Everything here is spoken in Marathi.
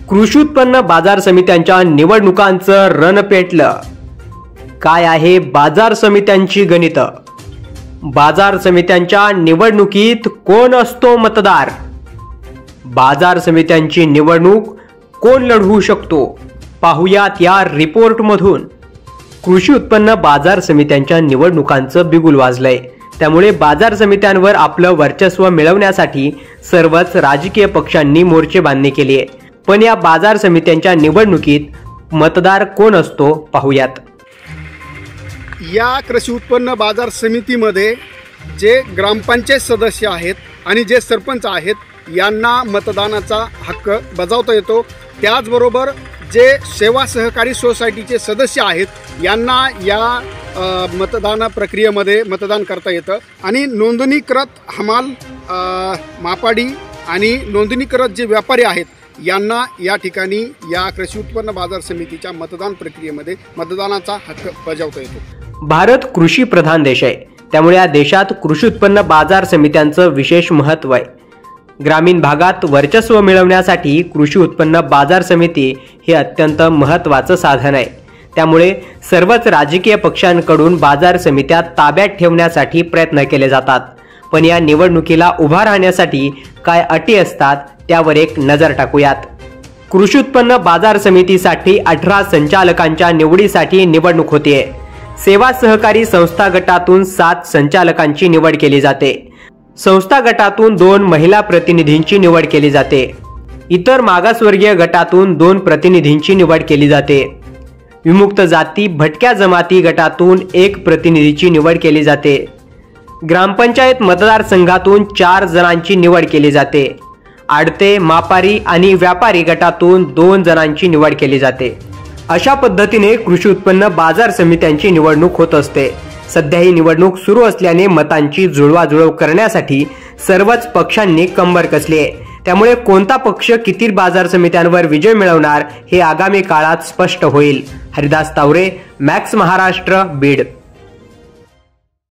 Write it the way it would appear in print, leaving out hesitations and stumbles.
कृषी उत्पन्न बाजार समित्यांच्या निवडणुकांचं रण पेटलं। काय आहे बाजार समित्यांची गणित? बाजार समित्यांच्या निवडणुकीत कोण असतो मतदार? बाजार समित्यांची निवडणूक कोण लढवू शकतो? पाहुयात या रिपोर्टमधून। कृषी उत्पन्न बाजार समित्यांच्या निवडणुकांचं बिगुल वाजलंय। त्यामुळे बाजार समित्यांवर आपलं वर्चस्व मिळवण्यासाठी सर्वच राजकीय पक्षांनी मोर्चे बांधणी केली आहे। पण या बाजार समित्यांच्या निवडणुकीत मतदार कोण असतो पाहुयात। या कृषी उत्पन्न बाजार समितीमध्ये जे ग्रामपंचायत सदस्य आहेत आणि जे सरपंच आहेत यांना मतदानाचा हक्क बजावता येतो। त्याचबरोबर जे सेवा सहकारी सोसायटीचे सदस्य आहेत यांना या मतदान प्रक्रियेमध्ये मतदान करता येतं आणि नोंदणीकृत हमाल, मापाडी आणि नोंदणीकृत जे व्यापारी आहेत यांना या ठिकाणी या कृषी उत्पन्न बाजार समितीच्या मतदान प्रक्रियेमध्ये मतदानाचा हक्क बजावता येतो। भारत कृषी प्रधान देश आहे, त्यामुळे या देशात कृषी उत्पन्न बाजार समित्यांचं विशेष महत्त्व आहे। ग्रामीण भागात वर्चस्व मिळवण्यासाठी कृषी उत्पन्न बाजार समिती हे अत्यंत महत्त्वाचं साधन आहे। त्यामुळे सर्वच राजकीय पक्षांकडून बाजार समित्या ताब्यात ठेवण्यासाठी प्रयत्न केले जातात। पण या निवडणुकीला उभा राहण्यासाठी काय अटी असतात त्यावर एक नजर टाकूयात। कृषी उत्पन्न बाजार समितीसाठी 18 संचालकांच्या निवडीसाठी निवडणूक होते। सेवा सहकारी संस्था गटातून 7 संचालकांची निवड केली जाते। संस्था गटातून 2 महिला प्रतिनिधींची निवड केली जाते। इतर मागासवर्गीय गटातून 2 प्रतिनिधींची निवड केली जाते। विमुक्त जाती भटक्या जमाती गटातून 1 प्रतिनिधीची निवड केली जाते। ग्रामपंचायत मतदारसंघातून 4 जणांची निवड केली जाते। आडते, मापारी आणि व्यापारी गटातून 2 जणांची निवड केली जाते। अशा पद्धतीने कृषी उत्पन्न बाजार समित्यांची निवडणूक होत असते। सध्या ही निवडणूक सुरू असल्याने मतांची जुळवाजुळव करण्यासाठी सर्वच पक्षांनी कंबर कसली आहे। त्यामुळे कोणता पक्ष किती बाजार समित्यांवर विजय मिळवणार हे आगामी काळात स्पष्ट होईल। हरिदास तावरे, मॅक्स महाराष्ट्र, बीड।